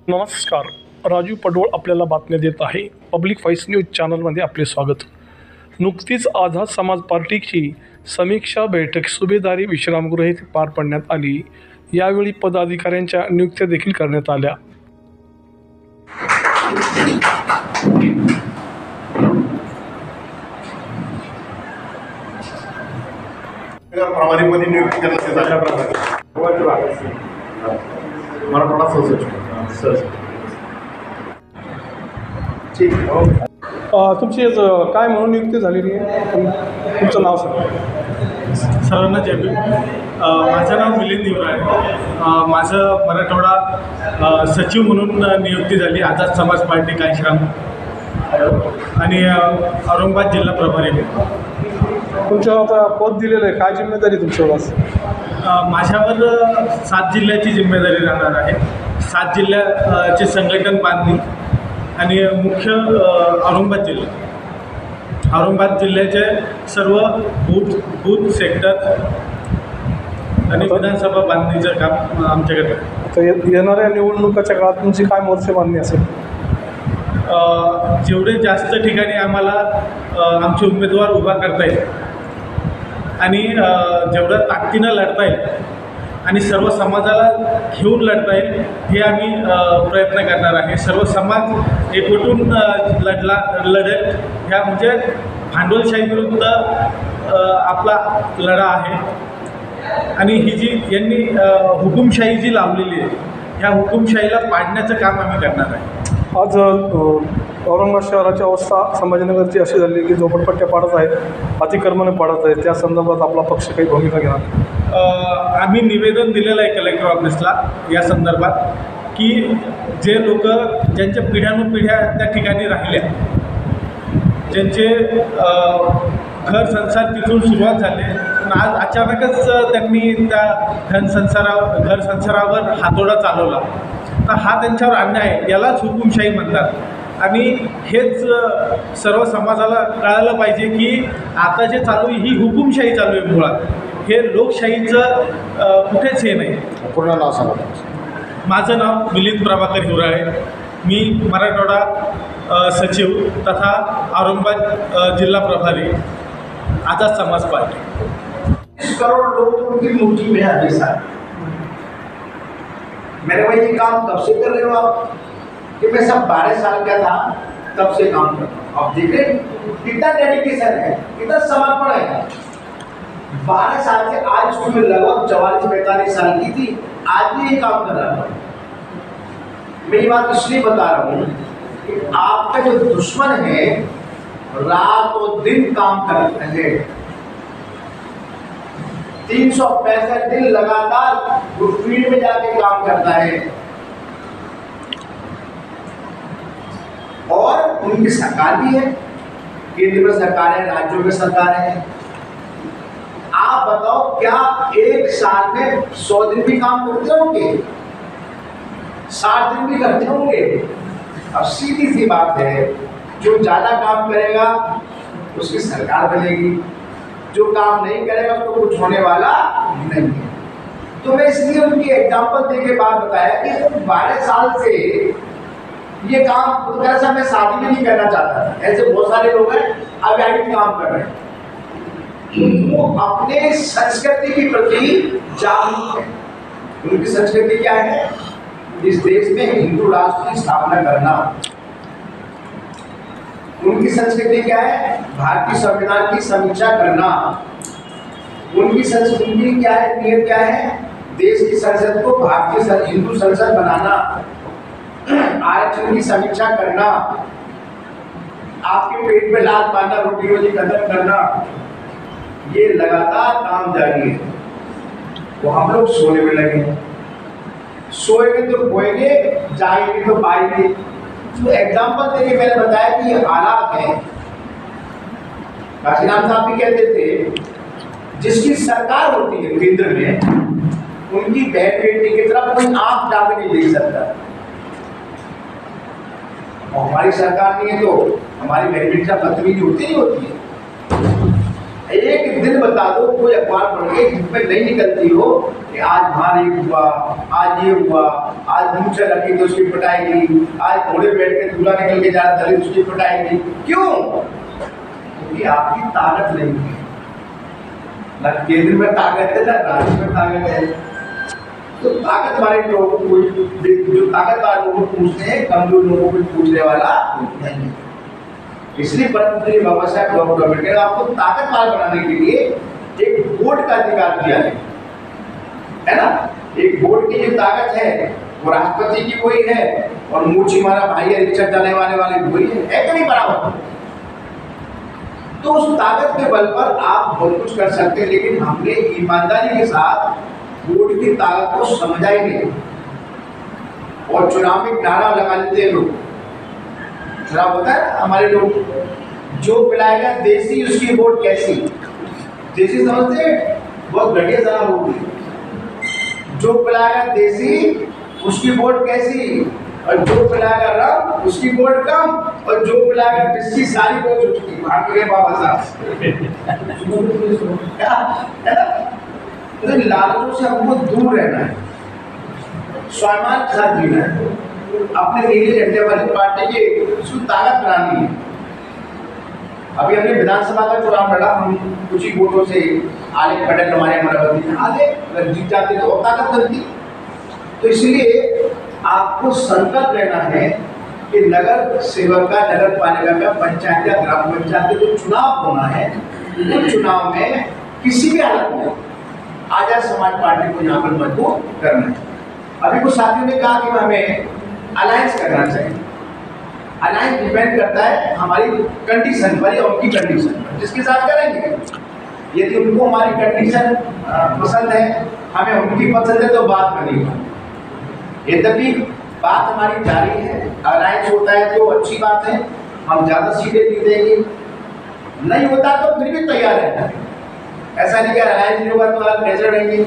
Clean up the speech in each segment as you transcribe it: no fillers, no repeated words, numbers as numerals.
नमस्कार. राजू पडवळ आपल्याला बातम्या देत आहे. पब्लिक व्हॉइस न्यूज चॅनलमध्ये आपले स्वागत. नुकतीच आझाद समाज पार्टीची समीक्षा बैठक सुभेदारी विश्रामगृह येथे पार पडण्यात आली. यावेळी पदाधिकाऱ्यांच्या नियुक्त्या देखील करण्यात आल्या. प्रभारीपदी नियुक्ती करण्यात अशा प्रकारे मराठवाडा सहसचिव. ठीक आहे. तुमची काय म्हणून नियुक्ती झालेली आहे? तुमचं नाव सांगा. सर्वांना जय भीम. माझं नाव मिलिंद दिवरा आहे. माझं मराठवाडा सचिव म्हणून नियुक्ती झाली आझाद समाज पार्टी कांशीराम आणि औरंगाबाद जिल्हा प्रभारी. तुमच्यावर आता पद दिलेलं आहे, काय जिम्मेदारी तुमच्यावर असते? माझ्यावर 7 जिल्ह्याची जिम्मेदारी राहणार आहे. 7 जिल्ह्याचे संघटन बांधणी आणि मुख्य औरंगाबाद जिल्ह्याचे सर्व बूथ सेक्टर आणि विधानसभा बांधणीचं काम आमच्याकडे. तर येणाऱ्या निवडणुकाच्या काळात तुमची काय मोर्चेबांधणी असेल? जेवढे जास्त ठिकाणी आम्हाला आमचे उमेदवार उभा करता येईल आणि जेवढं ताकदीनं लढता येईल आणि सर्व समाजाला घेऊन लढता येईल हे आम्ही प्रयत्न करणार आहे. सर्व समाज एकवटून लढेल. ह्या म्हणजे भांडवलशाही विरुद्ध आपला लढा आहे आणि ही जी यांनी हुकुमशाही जी लावलेली आहे ह्या हुकुमशाहीला पाडण्याचं काम आम्ही करणार आहे. आज औरंगाबाद शहराची अवस्था संभाजीनगरची अशी झाली की झोपडपट्ट्या पाडत आहेत, अतिक्रमणे पाडत आहेत. त्या संदर्भात आपला पक्ष काही भूमिका घेणार? आम्ही निवेदन दिलेलं आहे कलेक्टर ऑफिसला या संदर्भात की जे लोक ज्यांच्या पिढ्यानुपिढ्या त्या ठिकाणी राहिल्या, ज्यांचे घर संसार तिथून सुरुवात झाले पण आज अचानकच त्यांनी त्या घर संसारावर हातोडा चालवला, तर हा त्यांच्यावर अन्याय आहे. यालाच हुकुमशाही म्हणतात आणि हेच सर्व समाजाला कळायला पाहिजे की आता जे चालू आहे ही हुकुमशाही चालू आहे. मुळात हे लोकशाहीचं कुठेच हे नाही. पूर्ण नाव सांगा. माझं नाव मिलिंद प्रभाकर हिवरा आहे. मी मराठवाडा सचिव तथा औरंगाबाद जिल्हा प्रभारी आझाद समाज पार्टी. 20 करोड़ लोग तो उनकी मुट्ठी में है हमेशा. मेरे भाई ये काम कब से कर रहे हो आप? कि मैं सब 12 साल का था तब से काम कर रहा हूँ. आप देख रहे कितना डेडिकेशन है, कितना समर्पण है. 12 साल से आज उसमें लगभग 44-45 साल की थी, आज भी ये काम कर रहा हूँ. मैं ये बात इसलिए बता रहा हूँ कि आपका जो दुश्मन है रात और दिन काम कर रहे हैं. 365 दिन लगातार वो फील्ड में जाके काम करता है और उनकी सरकार भी है, केंद्र में सरकार है, राज्यों में सरकार है. आप बताओ क्या एक साल में 100 दिन भी काम करते होंगे? 60 दिन भी करते होंगे? अब सीधी सी बात है, जो ज्यादा काम करेगा उसकी सरकार बनेगी, जो काम नहीं करेगा तो कुछ होने वाला नहीं है. तो मैं इसलिए उनकी एग्जाम्पल दे के बात बताया कि 12 साल से ये काम पूरी से मैं शादी भी नहीं करना चाहता था. ऐसे बहुत सारे लोग हैं अवैध काम कर रहे हैं. वो अपने संस्कृति के प्रति जागरूक है. उनकी संस्कृति क्या है? इस देश में हिंदू राष्ट्र की स्थापना करना. उनकी संस्कृति क्या है? भारतीय संविधान की समीक्षा करना. उनकी संस्कृति क्या है? नियत क्या है? देश की संसद को भारतीय हिंदू संसद बनाना, आरक्षण की समीक्षा करना, आपके पेट में लात मारना, रोटी रोजी खत्म करना. ये लगातार काम जारी है. वो हम लोग सोने में लगे हैं. सोएंगे तो बोएंगे, जाएंगे तो पाएंगे. जो एग्जाम्पल देके मैंने बताया कि ये हालात है. काशीराम साहब भी कहते थे जिसकी सरकार होती है केंद्र में उनकी बहन बेटी की तरफ कोई आंख डाल नहीं दे सकता. और हमारी सरकार नहीं है तो हमारी बहन बेटी का बदतमीजी होती नहीं होती है. एक दिन बता दो कोई अखबार पढ़ के जिसमें नहीं निकलती हो कि आज वहाँ रेप हुआ, आज ये हुआ, आज मूछें रखी तो उसकी पिटाई की, आज घोड़े बैठ के दूल्हा निकल के जा रहा दलित उसकी पिटाई की। क्यों? क्योंकि आपकी ताकत नहीं है, ना केंद्र में ताकत है ना राज्य में ताकत है। तो ताकत वाले लोगों को जो ताकत वाले लोगों को पूछते हैं, कमजोर लोगों को पूछने वाला नहीं। इसलिए परम बाबा साहब डॉक्टर अम्बेडकर आपको ताकत वाला बनाने के लिए एक वोट का अधिकार दिया है ना। एक वोट की जो ताकत है वो राष्ट्रपति की वही है और मूछी मारा भाई है रिक्शा चलाने वाले वही है कि नहीं बराबर। तो उस ताकत के बल पर आप बहुत कुछ कर सकते हैं, लेकिन हमने ईमानदारी के साथ वोट की ताकत को समझा ही नहीं। और चुनाव में नारा लगा लेते हैं लोग, चुनाव होता है हमारे लोग, जो पिलाएगा देसी उसकी वोट कैसी। देसी समझते हैं, बहुत घटिया जरा होगी। जो पिलाएगा देसी उसकी वोट कैसी, और जो पिलाएगा रम उसकी वोट कम, और जो पिलाएगा बिस्सी सारी वोट उसकी। भाग बाबा साहब है ना। तो लालचों से हमको दूर रहना है, स्वाभिमान के साथ जीना है, अपने नीले झंडे वाली पार्टी की उसको ताकत बनानी है। अभी हमने विधानसभा का चुनाव लड़ा, हम कुछ ही वोटों से आले पटल हमारे अमरावती आगे अगर जीत जाते तो और ताकत बनती। तो इसलिए आपको संकल्प लेना है कि नगर सेवक का, नगर पालिका का, पंचायत या ग्राम पंचायत का जो चुनाव होना है, उस चुनाव में किसी भी हालत में आजाद समाज पार्टी को यहाँ पर मजबूत करना है। अभी कुछ साथियों ने कहा कि हमें अलायंस करना चाहिए। अलायंस डिपेंड करता है हमारी कंडीशन पर या उनकी कंडीशन पर, जिसके साथ करेंगे। यदि उनको हमारी कंडीशन पसंद है, हमें उनकी पसंद है, तो बात बनेगी। यद्यपि बात हमारी जारी है, अलायंस होता है तो अच्छी बात है, हम ज़्यादा सीटें जीतेंगे। नहीं होता तो फिर भी तैयार रहना है, ऐसा नहीं कि अलायंस नहीं होगा तो आप कैसे रहेंगे।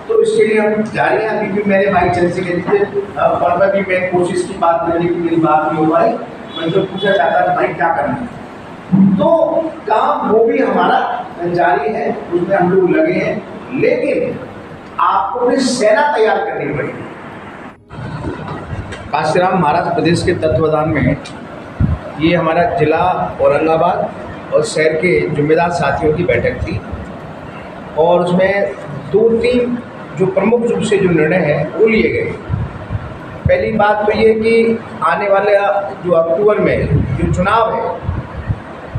तो इसके लिए हम जारी हैं। अभी भी मेरे भाई चंद्रशेखर जी पर भी मैं कोशिश की बात करने की, मेरी बात नहीं हो पाई। मैं तो पूछा चाहता था भाई क्या करना है, तो काम वो भी हमारा जारी है, उसमें हम लोग लगे हैं, लेकिन आपको भी सेना तैयार करनी पड़ेगी। काशीराम महाराज प्रदेश के तत्वाधान में ये हमारा जिला औरंगाबाद और शहर के जिम्मेदार साथियों की बैठक थी, और उसमें 2-3 जो प्रमुख रूप से जो निर्णय हैं वो लिए गए। पहली बात तो ये कि आने वाले जो अक्टूबर में जो चुनाव है,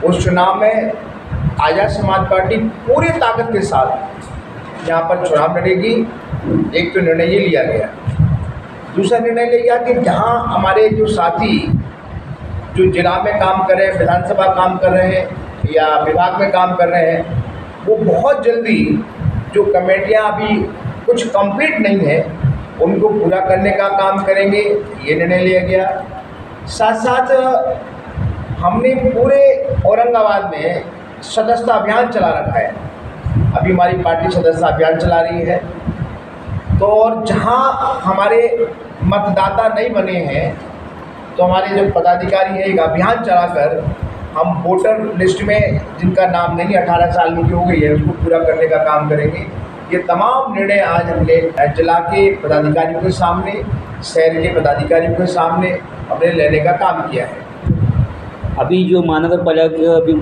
उस चुनाव में आजाद समाज पार्टी पूरी ताकत के साथ यहाँ पर चुनाव लड़ेगी। एक तो निर्णय ये लिया गया। दूसरा निर्णय लिया कि जहाँ हमारे जो साथी जो जिला में काम कर रहे हैं, विधानसभा काम कर रहे हैं या विभाग में काम कर रहे हैं, वो बहुत जल्दी जो कमेटियाँ अभी कुछ कंप्लीट नहीं है उनको पूरा करने का काम करेंगे, ये निर्णय लिया गया। साथ साथ हमने पूरे औरंगाबाद में सदस्यता अभियान चला रखा है। अभी हमारी पार्टी सदस्यता अभियान चला रही है। तो और जहाँ हमारे मतदाता नहीं बने हैं, तो हमारे जो पदाधिकारी हैं एक अभियान चलाकर हम वोटर लिस्ट में जिनका नाम नहीं 18 साल की हो गई है उसको पूरा करने का काम करेंगे। ये तमाम निर्णय आज हमने जिला के पदाधिकारियों के सामने, शहर के पदाधिकारियों के सामने हमने लेने का काम किया है। अभी जो महानगर पालिका अभी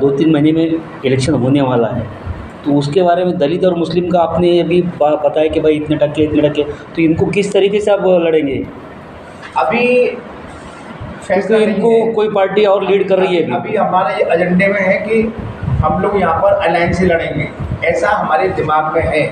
2-3 महीने में इलेक्शन होने वाला है, तो उसके बारे में दलित और मुस्लिम का आपने अभी बताया कि भाई इतने टक्के, तो इनको किस तरीके से आप लड़ेंगे? अभी फैसला इनको कोई पार्टी और लीड कर रही है अभी हमारे ये एजेंडे में है कि हम लोग यहाँ पर अलायंस से लड़ेंगे, ऐसा हमारे दिमाग में है।